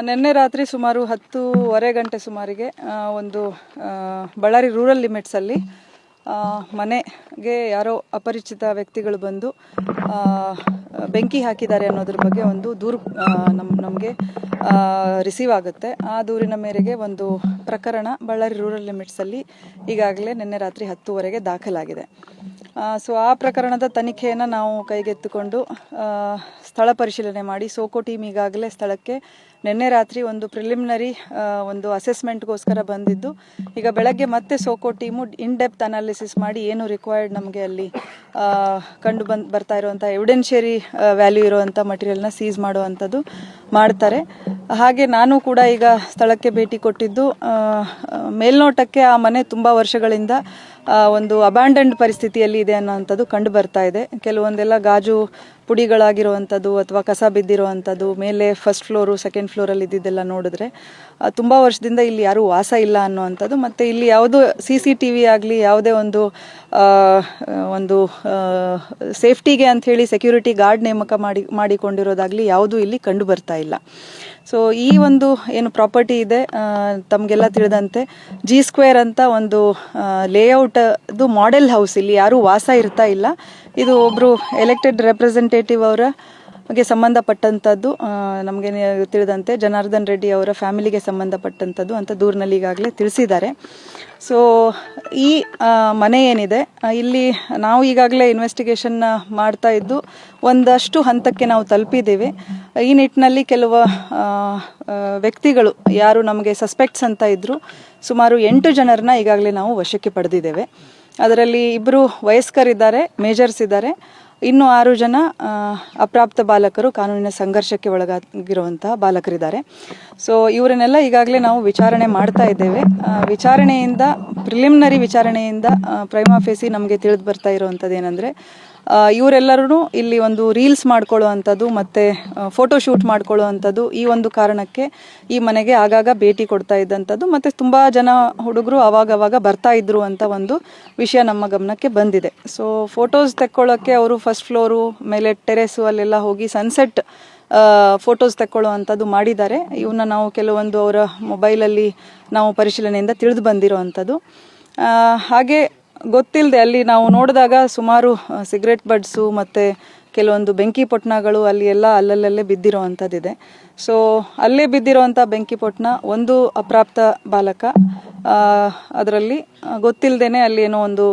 ನಿನ್ನೆ ರಾತ್ರಿ ಸುಮಾರು 10:30 ಗಂಟೆ ಸುಮಾರಿಗೆ ಒಂದು ಬಳ್ಳಾರಿ ರೂರಲ್ ಲಿಮಿಟ್ಸಲ್ಲಿ ಮನೆಗೆ ಯಾರೋ ಅಪರಿಚಿತ ವ್ಯಕ್ತಿಗಳು ಬಂದು ಬೆಂಕಿ ಹಾಕಿದ್ದಾರೆ ಅನ್ನೋದ್ರ ಬಗ್ಗೆ ಒಂದು ದೂರು ನಮಗೆ ರಿಸೀವ್ ಆಗುತ್ತೆ. ಆ ದೂರಿನ ಮೇರೆಗೆ ಒಂದು ಪ್ರಕರಣ ಬಳ್ಳಾರಿ ರೂರಲ್ ಲಿಮಿಟ್ಸಲ್ಲಿ ಈಗಾಗಲೇ ನಿನ್ನೆ ರಾತ್ರಿ 10:30ಗೆ ದಾಖಲಾಗಿದೆ. ಸೊ ಆ ಪ್ರಕರಣದ ತನಿಖೆಯನ್ನು ನಾವು ಕೈಗೆತ್ತಿಕೊಂಡು ಸ್ಥಳ ಪರಿಶೀಲನೆ ಮಾಡಿ ಸೋಕೋ ಟೀಮ್ ಈಗಾಗಲೇ ಸ್ಥಳಕ್ಕೆ ನಿನ್ನೆ ರಾತ್ರಿ ಒಂದು ಪ್ರಿಲಿಮಿನರಿ ಒಂದು ಅಸೆಸ್ಮೆಂಟ್ಗೋಸ್ಕರ ಬಂದಿದ್ದು, ಈಗ ಬೆಳಗ್ಗೆ ಮತ್ತೆ SOCO team in depth analysis ಮಾಡಿ ಏನು ರಿಕ್ವೈರ್ಡ್ ನಮಗೆ ಅಲ್ಲಿ ಕಂಡು ಬರ್ತಾ ಇರುವಂಥ ಎವಿಡೆನ್ಷಿಯರಿ ವ್ಯಾಲ್ಯೂ ಇರುವಂಥ ಮಟೀರಿಯಲ್ನ ಸೀಸ್ ಮಾಡುವಂಥದ್ದು ಮಾಡ್ತಾರೆ. ಹಾಗೆ ನಾನು ಕೂಡ ಈಗ ಸ್ಥಳಕ್ಕೆ ಭೇಟಿ ಕೊಟ್ಟಿದ್ದು, ಮೇಲ್ನೋಟಕ್ಕೆ ಆ ಮನೆ ತುಂಬ ವರ್ಷಗಳಿಂದ ಒಂದು ಅಬ್ಯಾಂಡನ್ಡ್ ಪರಿಸ್ಥಿತಿಯಲ್ಲಿ ಇದೆ ಅನ್ನೋವಂಥದ್ದು ಕಂಡು ಬರ್ತಾ ಇದೆ. ಕೆಲವೊಂದೆಲ್ಲ ಗಾಜು ಪುಡಿಗಳಾಗಿರುವಂಥದ್ದು ಅಥವಾ ಕಸ ಬಿದ್ದಿರುವಂಥದ್ದು, ಮೇಲೆ ಫಸ್ಟ್ ಫ್ಲೋರು ಸೆಕೆಂಡ್ ಫ್ಲೋರಲ್ಲಿ ಇದ್ದಿದ್ದೆಲ್ಲ ನೋಡಿದ್ರೆ ತುಂಬ ವರ್ಷದಿಂದ ಇಲ್ಲಿ ಯಾರೂ ವಾಸ ಇಲ್ಲ ಅನ್ನುವಂಥದ್ದು. ಮತ್ತು ಇಲ್ಲಿ ಯಾವುದೋ CCTV ಆಗಲಿ ಯಾವುದೇ ಒಂದು ಸೇಫ್ಟಿಗೆ ಅಂಥೇಳಿ ಸೆಕ್ಯೂರಿಟಿ ಗಾರ್ಡ್ ನೇಮಕ ಮಾಡಿಕೊಂಡಿರೋದಾಗಲಿ ಯಾವುದೂ ಇಲ್ಲಿ ಕಂಡು ಬರ್ತಾ ಇಲ್ಲ. ಸೊ ಈ ಒಂದು ಏನು ಪ್ರಾಪರ್ಟಿ ಇದೆ, ತಮಗೆಲ್ಲ ತಿಳಿದಂತೆ G² ಅಂತ ಒಂದು ಲೇಔಟ್ದು ಮಾಡೆಲ್ ಹೌಸ್, ಇಲ್ಲಿ ಯಾರೂ ವಾಸ ಇರ್ತಾ ಇಲ್ಲ. ಇದು ಒಬ್ಬರು ಎಲೆಕ್ಟೆಡ್ ರೆಪ್ರೆಸೆಂಟೇಟಿವ್ ಅವರಿಗೆ ಸಂಬಂಧಪಟ್ಟಂಥದ್ದು, ನಮಗೆ ತಿಳಿದಂತೆ ಜನಾರ್ದನ್ ರೆಡ್ಡಿ ಅವರ ಫ್ಯಾಮಿಲಿಗೆ ಸಂಬಂಧಪಟ್ಟಂಥದ್ದು ಅಂತ ದೂರಿನಲ್ಲಿ ಈಗಾಗಲೇ ತಿಳಿಸಿದ್ದಾರೆ. ಸೊ ಈ ಮನೆ ಏನಿದೆ ಇಲ್ಲಿ ನಾವು ಈಗಾಗಲೇ ಇನ್ವೆಸ್ಟಿಗೇಷನ್ ಮಾಡ್ತಾ ಇದ್ದು ಒಂದಷ್ಟು ಹಂತಕ್ಕೆ ನಾವು ತಲುಪಿದ್ದೇವೆ. ಈ ನಿಟ್ಟಿನಲ್ಲಿ ಕೆಲವು ವ್ಯಕ್ತಿಗಳು ಯಾರು ನಮಗೆ ಸಸ್ಪೆಕ್ಟ್ಸ್ ಅಂತ ಇದ್ರು, ಸುಮಾರು 8 ಜನರನ್ನ ಈಗಾಗಲೇ ನಾವು ವಶಕ್ಕೆ ಪಡೆದಿದ್ದೇವೆ. ಅದರಲ್ಲಿ 2 ವಯಸ್ಕರಿದ್ದಾರೆ, ಮೇಜರ್ಸ್ ಇದ್ದಾರೆ, ಇನ್ನು 6 ಜನ ಅಪ್ರಾಪ್ತ ಬಾಲಕರು, ಕಾನೂನಿನ ಸಂಘರ್ಷಕ್ಕೆ ಒಳಗಾಗಿರುವಂತಹ ಬಾಲಕರಿದ್ದಾರೆ. ಸೊ ಇವರನ್ನೆಲ್ಲ ಈಗಾಗಲೇ ನಾವು ವಿಚಾರಣೆ ಮಾಡ್ತಾ ಇದ್ದೇವೆ. ವಿಚಾರಣೆಯಿಂದ ಪ್ರಿಲಿಮಿನರಿ ವಿಚಾರಣೆಯಿಂದ ಪ್ರೈಮಾ ಫೇಸಿ ನಮಗೆ ತಿಳಿದು ಬರ್ತಾ ಇರುವಂಥದ್ದು ಏನಂದರೆ, ಇವರೆಲ್ಲರೂ ಇಲ್ಲಿ ಒಂದು ರೀಲ್ಸ್ ಮಾಡ್ಕೊಳ್ಳುವಂಥದ್ದು ಮತ್ತು ಫೋಟೋ ಶೂಟ್ ಮಾಡ್ಕೊಳ್ಳುವಂಥದ್ದು, ಈ ಒಂದು ಕಾರಣಕ್ಕೆ ಈ ಮನೆಗೆ ಆಗಾಗ ಭೇಟಿ ಕೊಡ್ತಾ ಇದ್ದಂಥದ್ದು. ಮತ್ತು ತುಂಬ ಜನ ಹುಡುಗರು ಆವಾಗವಾಗ ಬರ್ತಾ ಇದ್ರು ಅಂತ ಒಂದು ವಿಷಯ ನಮ್ಮ ಗಮನಕ್ಕೆ ಬಂದಿದೆ. ಸೊ ಫೋಟೋಸ್ ತೆಕ್ಕೊಳ್ಳೋಕ್ಕೆ ಅವರು ಫಸ್ಟ್ ಫ್ಲೋರು ಮೇಲೆ ಟೆರೆಸು ಅಲ್ಲೆಲ್ಲ ಹೋಗಿ ಸನ್ಸೆಟ್ ಫೋಟೋಸ್ ತೆಕ್ಕೊಳ್ಳುವಂಥದ್ದು ಮಾಡಿದ್ದಾರೆ. ಇವನ್ನ ನಾವು ಕೆಲವೊಂದು ಅವರ ಮೊಬೈಲಲ್ಲಿ ನಾವು ಪರಿಶೀಲನೆಯಿಂದ ತಿಳಿದು ಬಂದಿರೋವಂಥದ್ದು. ಹಾಗೆ ಗೊತ್ತಿಲ್ಲದೆ ಅಲ್ಲಿ ನಾವು ನೋಡಿದಾಗ ಸುಮಾರು ಸಿಗರೆಟ್ ಬಡ್ಸು ಮತ್ತು ಕೆಲವೊಂದು ಬೆಂಕಿ ಪೊಟ್ಣಗಳು ಅಲ್ಲಿ ಎಲ್ಲ ಅಲ್ಲಲ್ಲೇ ಬಿದ್ದಿರೋ ಅಂಥದ್ದಿದೆ. ಸೊ ಅಲ್ಲೇ ಬಿದ್ದಿರೋವಂಥ ಬೆಂಕಿ ಪೊಟ್ಣ ಒಂದು ಅಪ್ರಾಪ್ತ ಬಾಲಕ, ಅದರಲ್ಲಿ ಗೊತ್ತಿಲ್ಲದೇನೆ ಅಲ್ಲಿ ಏನೋ ಒಂದು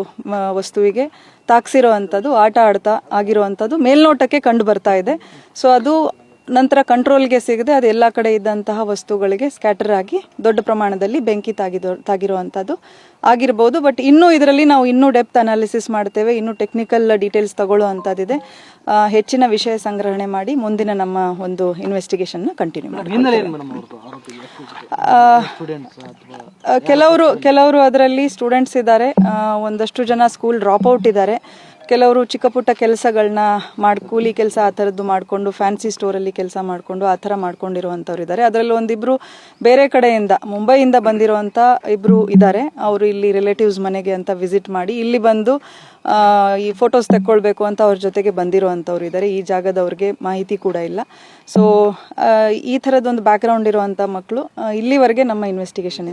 ವಸ್ತುವಿಗೆ ತಾಕ್ಸಿರೋ ಅಂಥದ್ದು, ಆಟ ಆಡ್ತಾ ಆಗಿರುವಂಥದ್ದು ಮೇಲ್ನೋಟಕ್ಕೆ ಕಂಡು ಬರ್ತಾ ಇದೆ. ಸೊ ಅದು ನಂತರ ಕಂಟ್ರೋಲ್ಗೆ ಸಿಗದೆ ಅದು ಎಲ್ಲ ಕಡೆ ಇದ್ದಂತಹ ವಸ್ತುಗಳಿಗೆ ಸ್ಕ್ಯಾಟರ್ ಆಗಿ ದೊಡ್ಡ ಪ್ರಮಾಣದಲ್ಲಿ ಬೆಂಕಿ ತಾಗಿರುವಂಥದ್ದು ಆಗಿರ್ಬೋದು. ಬಟ್ ಇನ್ನೂ ಇದರಲ್ಲಿ ನಾವು ಇನ್ನೂ ಡೆಪ್ತ್ ಅನಾಲಿಸಿಸ್ ಮಾಡ್ತೇವೆ, ಇನ್ನೂ ಟೆಕ್ನಿಕಲ್ ಡೀಟೇಲ್ಸ್ ತಗೊಳ್ಳೋ ಅಂಥದ್ದಿದೆ. ಹೆಚ್ಚಿನ ವಿಷಯ ಸಂಗ್ರಹಣೆ ಮಾಡಿ ಮುಂದಿನ ನಮ್ಮ ಒಂದು ಇನ್ವೆಸ್ಟಿಗೇಷನ್ನ ಕಂಟಿನ್ಯೂ ಮಾಡ್ತೀವಿ. ಕೆಲವರು ಅದರಲ್ಲಿ ಸ್ಟೂಡೆಂಟ್ಸ್ ಇದ್ದಾರೆ, ಒಂದಷ್ಟು ಜನ ಸ್ಕೂಲ್ ಡ್ರಾಪ್ ಔಟ್ ಇದ್ದಾರೆ, ಕೆಲವರು ಚಿಕ್ಕ ಪುಟ್ಟ ಕೆಲಸಗಳನ್ನ ಕೂಲಿ ಕೆಲಸ ಆ ಥರದ್ದು ಮಾಡಿಕೊಂಡು ಫ್ಯಾನ್ಸಿ ಸ್ಟೋರಲ್ಲಿ ಕೆಲಸ ಮಾಡಿಕೊಂಡು ಆ ಥರ ಮಾಡ್ಕೊಂಡಿರುವಂಥವ್ರು ಇದ್ದಾರೆ. ಅದರಲ್ಲಿ ಒಂದಿಬ್ಬರು ಬೇರೆ ಕಡೆಯಿಂದ ಮುಂಬೈಯಿಂದ ಬಂದಿರುವಂಥ 2 ಇದ್ದಾರೆ. ಅವರು ಇಲ್ಲಿ ರಿಲೇಟಿವ್ಸ್ ಮನೆಗೆ ಅಂತ ವಿಸಿಟ್ ಮಾಡಿ ಇಲ್ಲಿ ಬಂದು ಈ ಫೋಟೋಸ್ ತೆಕ್ಕೊಳ್ಬೇಕು ಅಂತ ಅವ್ರ ಜೊತೆಗೆ ಬಂದಿರುವಂಥವ್ರು ಇದ್ದಾರೆ. ಈ ಜಾಗದವ್ರಿಗೆ ಮಾಹಿತಿ ಕೂಡ ಇಲ್ಲ. ಸೊ ಈ ಥರದೊಂದು ಬ್ಯಾಕ್ಗ್ರೌಂಡ್ ಇರುವಂಥ ಮಕ್ಕಳು ಇಲ್ಲಿವರೆಗೆ ನಮ್ಮ ಇನ್ವೆಸ್ಟಿಗೇಷನ್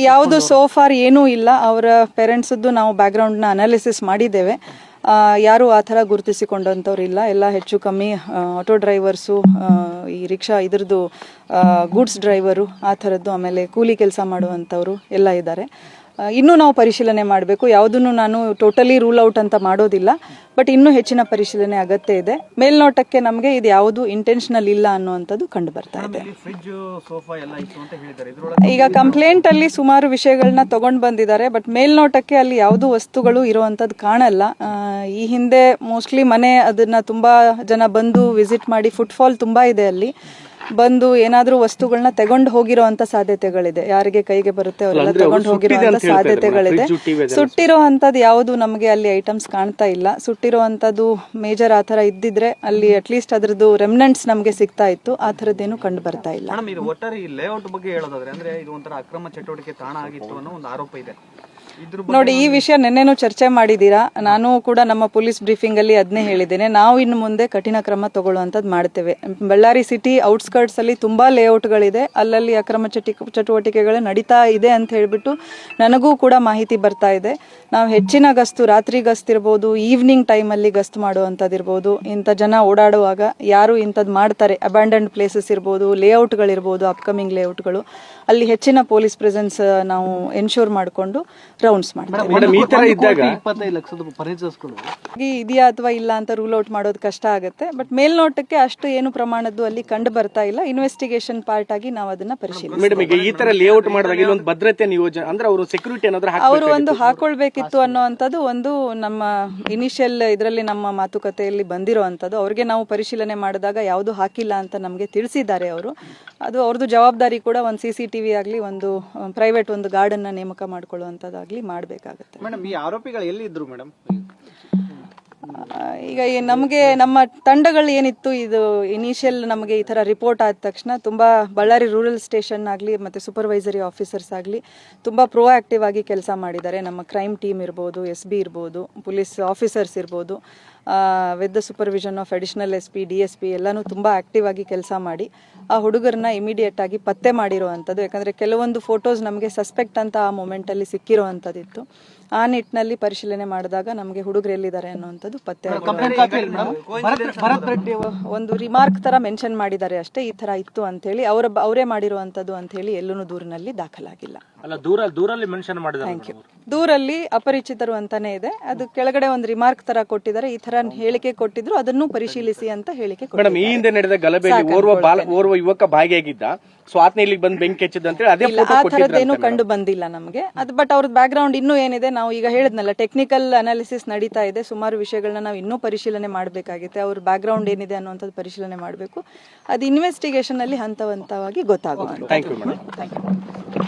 ಯಾವುದು ಸೋಫಾರ್ ಏನೂ ಇಲ್ಲ. ಅವರ ಪೇರೆಂಟ್ಸದ್ದು ನಾವು ಬ್ಯಾಕ್ಗ್ರೌಂಡ್ನ ಅನಾಲಿಸಿಸ್ ಮಾಡಿದ್ದೇವೆ. ಯಾರು ಆ ಥರ ಗುರುತಿಸಿಕೊಂಡಂಥವ್ರು ಇಲ್ಲ. ಎಲ್ಲ ಹೆಚ್ಚು ಕಮ್ಮಿ ಆಟೋ ಡ್ರೈವರ್ಸು, ಈ ರಿಕ್ಷಾ ಇದ್ರದ್ದು ಗೂಡ್ಸ್ ಡ್ರೈವರು ಆ ಥರದ್ದು, ಆಮೇಲೆ ಕೂಲಿ ಕೆಲಸ ಮಾಡುವಂಥವ್ರು ಎಲ್ಲ ಇದ್ದಾರೆ. ಇನ್ನೂ ನಾವು ಪರಿಶೀಲನೆ ಮಾಡಬೇಕು. ಯಾವುದನ್ನು ನಾನು ಟೋಟಲಿ ರೂಲ್ ಔಟ್ ಅಂತ ಮಾಡೋದಿಲ್ಲ, ಬಟ್ ಇನ್ನೂ ಹೆಚ್ಚಿನ ಪರಿಶೀಲನೆ ಅಗತ್ಯ ಇದೆ. ಮೇಲ್ನೋಟಕ್ಕೆ ನಮಗೆ ಇದು ಯಾವುದು ಇಂಟೆನ್ಷನಲ್ ಇಲ್ಲ ಅನ್ನುವಂಥದ್ದು ಕಂಡು ಬರ್ತಾ ಇದೆ. ಈಗ ಕಂಪ್ಲೇಂಟ್ ಅಲ್ಲಿ ಸುಮಾರು ವಿಷಯಗಳನ್ನ ತಗೊಂಡು ಬಂದಿದ್ದಾರೆ, ಬಟ್ ಮೇಲ್ನೋಟಕ್ಕೆ ಅಲ್ಲಿ ಯಾವುದು ವಸ್ತುಗಳು ಇರುವಂಥದ್ದು ಕಾಣಲ್ಲ. ಈ ಹಿಂದೆ ಮೋಸ್ಟ್ಲಿ ಮನೆ ಅದನ್ನ ತುಂಬಾ ಜನ ಬಂದು ವಿಸಿಟ್ ಮಾಡಿ ಫುಟ್ಫಾಲ್ ತುಂಬಾ ಇದೆ, ಅಲ್ಲಿ ಬಂದು ಏನಾದ್ರೂ ವಸ್ತುಗಳನ್ನ ತಗೊಂಡು ಹೋಗಿರೋಂಥ ಸಾಧ್ಯತೆಗಳಿದೆ. ಯಾರಿಗೆ ಕೈಗೆ ಬರುತ್ತೆ ಅವರೆಲ್ಲ ತಗೊಂಡು ಹೋಗಿರೋಂಥ ಸಾಧ್ಯತೆಗಳಿದೆ. ಸುಟ್ಟಿರೋ ಅಂಥದ್ದು ಯಾವುದು ನಮಗೆ ಅಲ್ಲಿ ಐಟಮ್ಸ್ ಕಾಣ್ತಾ ಇಲ್ಲ. ಸುಟ್ಟಿರೋ ಅಂಥದ್ದು ಮೇಜರ್ ಆ ಥರ ಇದ್ದಿದ್ರೆ ಅಲ್ಲಿ ಅಟ್ಲೀಸ್ಟ್ ಅದ್ರದ್ದು ರೆಮಿನೆಂಟ್ಸ್ ನಮಗೆ ಸಿಗ್ತಾ ಇತ್ತು. ಆ ಥರದ್ದೇನು ಕಂಡು ಬರ್ತಾ ಇಲ್ಲ. ಒಟ್ಟಾರೆ ಈ ಲೇಔಟ್ ಬಗ್ಗೆ ಹೇಳೋದಾದ್ರೆ, ಅಂದ್ರೆ ಇದು ಒಂಥರ ಅಕ್ರಮ ಚಟುವಟಿಕೆ ತಾಣ ಆಗಿತ್ತು ಅನ್ನೋ ಒಂದು ಆರೋಪ ಇದೆ. ನೋಡಿ, ಈ ವಿಷಯ ನಿನ್ನೆನೂ ಚರ್ಚೆ ಮಾಡಿದ್ದೀರಾ. ನಾನು ಕೂಡ ನಮ್ಮ ಪೊಲೀಸ್ ಬ್ರೀಫಿಂಗ್ ಅಲ್ಲಿ ಅದನ್ನೇ ಹೇಳಿದ್ದೇನೆ. ನಾವು ಇನ್ನು ಮುಂದೆ ಕಠಿಣ ಕ್ರಮ ತಗೊಳ್ಳುವಂಥದ್ದು ಮಾಡ್ತೇವೆ. ಬಳ್ಳಾರಿ ಸಿಟಿ ಔಟ್ಸ್ಕರ್ಟ್ಸ್ ಅಲ್ಲಿ ತುಂಬಾ ಲೇಔಟ್ಗಳಿದೆ, ಅಲ್ಲಲ್ಲಿ ಅಕ್ರಮ ಚಟುವಟಿಕೆಗಳು ನಡೀತಾ ಇದೆ ಅಂತ ಹೇಳ್ಬಿಟ್ಟು ನನಗೂ ಕೂಡ ಮಾಹಿತಿ ಬರ್ತಾ ಇದೆ. ನಾವು ಹೆಚ್ಚಿನ ಗಸ್ತು, ರಾತ್ರಿ ಗಸ್ತು ಇರ್ಬೋದು, ಈವ್ನಿಂಗ್ ಟೈಮಲ್ಲಿ ಗಸ್ತು ಮಾಡುವಂಥದ್ದಿರ್ಬೋದು, ಇಂಥ ಜನ ಓಡಾಡುವಾಗ ಯಾರು ಇಂಥದ್ದು ಮಾಡ್ತಾರೆ, ಅಬ್ಯಾಂಡನ್ಡ್ ಪ್ಲೇಸಸ್ ಇರ್ಬೋದು, ಲೇಔಟ್ಗಳಿರ್ಬೋದು, ಅಪ್ಕಮಿಂಗ್ ಲೇಔಟ್ಗಳು, ಅಲ್ಲಿ ಹೆಚ್ಚಿನ ಪೊಲೀಸ್ ಪ್ರೆಸೆನ್ಸ್ ನಾವು ಎನ್ಶೂರ್ ಮಾಡಿಕೊಂಡು ರೌಂಡ್ಸ್ ಮಾಡ್ತೀವಿ. ಇದೆಯಾ ಅಥವಾ ಇಲ್ಲ ಅಂತ ರೂಲ್ ಔಟ್ ಮಾಡೋದು ಕಷ್ಟ ಆಗುತ್ತೆ. ಬಟ್ ಮೇಲ್ನೋಟಕ್ಕೆ ಅಷ್ಟು ಏನು ಪ್ರಮಾಣದ್ದು ಅಲ್ಲಿ ಕಂಡು ಬರ್ತಾ ಇಲ್ಲ. ಇನ್ವೆಸ್ಟಿಗೇಷನ್ ಪಾರ್ಟ್ ಆಗಿ ನಾವು ಅದನ್ನ ಅವರು ಒಂದು ಹಾಕೊಳ್ಬೇಕಿತ್ತು ಅನ್ನೋಂಥದ್ದು ಒಂದು ನಮ್ಮ ಇನಿಷಿಯಲ್ ಇದರಲ್ಲಿ ನಮ್ಮ ಮಾತುಕತೆಯಲ್ಲಿ ಬಂದಿರುವಂತದ್ದು. ಅವ್ರಿಗೆ ನಾವು ಪರಿಶೀಲನೆ ಮಾಡಿದಾಗ ಯಾವುದು ಹಾಕಿಲ್ಲ ಅಂತ ನಮಗೆ ತಿಳಿಸಿದ್ದಾರೆ ಅವರು. ಅದು ಅವ್ರದ್ದು ಜವಾಬ್ದಾರಿ ಕೂಡ ಒಂದು CCTV ಆಗಲಿ, ಒಂದು ಪ್ರೈವೇಟ್ ಒಂದು ಗಾರ್ಡ್ ಅನ್ನ ನೇಮಕ ಮಾಡಿಕೊಳ್ಳುವಂತದ್ದಾಗ್ಲಿ ಮಾಡಬೇಕಾಗುತ್ತೆ. ಮೇಡಮ್, ಈ ಆರೋಪಿಗಳು ಎಲ್ಲಿದ್ರು ಮೇಡಮ್? ಈಗ ನಮಗೆ ನಮ್ಮ ತಂಡಗಳು ಏನಿತ್ತು, ಇದು ಇನಿಷಿಯಲ್ ನಮಗೆ ಈ ಥರ ರಿಪೋರ್ಟ್ ಆದ ತಕ್ಷಣ ತುಂಬ ಬಳ್ಳಾರಿ ರೂರಲ್ ಸ್ಟೇಷನ್ ಆಗಲಿ ಮತ್ತು ಸೂಪರ್ವೈಸರಿ ಆಫೀಸರ್ಸ್ ಆಗಲಿ ತುಂಬ ಪ್ರೋಆಕ್ಟಿವ್ ಆಗಿ ಕೆಲಸ ಮಾಡಿದ್ದಾರೆ. ನಮ್ಮ ಕ್ರೈಮ್ ಟೀಮ್ ಇರ್ಬೋದು, SB ಇರ್ಬೋದು, ಪೊಲೀಸ್ ಆಫೀಸರ್ಸ್ ಇರ್ಬೋದು, with the supervision of additional SP, DSP ಎಲ್ಲನೂ ತುಂಬ ಆಕ್ಟಿವ್ ಆಗಿ ಕೆಲಸ ಮಾಡಿ ಆ ಹುಡುಗರನ್ನ ಇಮಿಡಿಯೇಟ್ ಆಗಿ ಪತ್ತೆ ಮಾಡಿರುವಂಥದ್ದು. ಯಾಕಂದರೆ ಕೆಲವೊಂದು ಫೋಟೋಸ್ ನಮಗೆ ಸಸ್ಪೆಕ್ಟ್ ಅಂತ ಆ ಮೂಮೆಂಟಲ್ಲಿ ಸಿಕ್ಕಿರುವಂಥದ್ದಿತ್ತು. ಆ ನಿಟ್ಟಿನಲ್ಲಿ ಪರಿಶೀಲನೆ ಮಾಡಿದಾಗ ನಮಗೆ ಹುಡುಗರು ಎಲ್ಲಿದ್ದಾರೆ ಅನ್ನುವಂಥದ್ದು ಪತ್ತೆ ಒಂದು ರಿಮಾರ್ಕ್ ತರ ಮೆನ್ಷನ್ ಮಾಡಿದ್ದಾರೆ ಅಷ್ಟೇ, ಈ ತರ ಇತ್ತು ಅಂತ ಹೇಳಿ. ಅವರೇ ಮಾಡಿರುವಂತದ್ದು ಅಂತ ಹೇಳಿ ಎಲ್ಲೂ ದೂರಿನಲ್ಲಿ ದಾಖಲಾಗಿಲ್ಲ. ದೂರಲ್ಲಿ ಮೆನ್ಷನ್ ಮಾಡಿದ್ದಾರೆ. ದೂರಲ್ಲಿ ಅಪರಿಚಿತರು ಅಂತಾನೆ ಇದೆ, ಅದು ಕೆಳಗಡೆ ಒಂದು ರಿಮಾರ್ಕ್ ತರ ಕೊಟ್ಟಿದ್ದಾರೆ. ಈ ತರ ಹೇಳಿಕೆ ಕೊಟ್ಟಿದ್ರು, ಅದನ್ನು ಪರಿಶೀಲಿಸಿ ಅಂತ ಹೇಳಿಕೆ ಕೊಟ್ಟಿದ್ದಾರೆ. ಈ ಹಿಂದೆ ನಡೆದ ಗಲಭೆಯಲ್ಲಿ ಓರ್ವ ಯುವಕ ಭಾಗಿಯಾಗಿದ್ದ, ಸೊ ಆತನ ಇಲ್ಲಿಗೆ ಬಂದು ಬೆಂಕಿ ಹಚ್ಚಿದ ಅಂತ ಹೇಳಿ ಆ ಥರದ್ದೇನು ಕಂಡು ಬಂದಿಲ್ಲ ನಮಗೆ. ಅದು ಬಟ್ ಅವ್ರದ್ದು ಬ್ಯಾಕ್ ಗ್ರೌಂಡ್ ಇನ್ನೂ ಏನಿದೆ, ನಾವು ಈಗ ಹೇಳಿದ್ನಲ್ಲ, ಟೆಕ್ನಿಕಲ್ ಅನಾಲಿಸಿಸ್ ನಡೀತಾ ಇದೆ. ಸುಮಾರು ವಿಷಯಗಳನ್ನ ನಾವು ಇನ್ನೂ ಪರಿಶೀಲನೆ ಮಾಡಬೇಕಾಗುತ್ತೆ. ಅವ್ರ ಬ್ಯಾಕ್ ಗ್ರೌಂಡ್ ಏನಿದೆ ಅನ್ನುವಂಥದ್ದು ಪರಿಶೀಲನೆ ಮಾಡಬೇಕು. ಅದು ಇನ್ವೆಸ್ಟಿಗೇಷನ್ ಅಲ್ಲಿ ಹಂತ ಹಂತವಾಗಿ ಗೊತ್ತಾಗುತ್ತೆ. Thank you madam.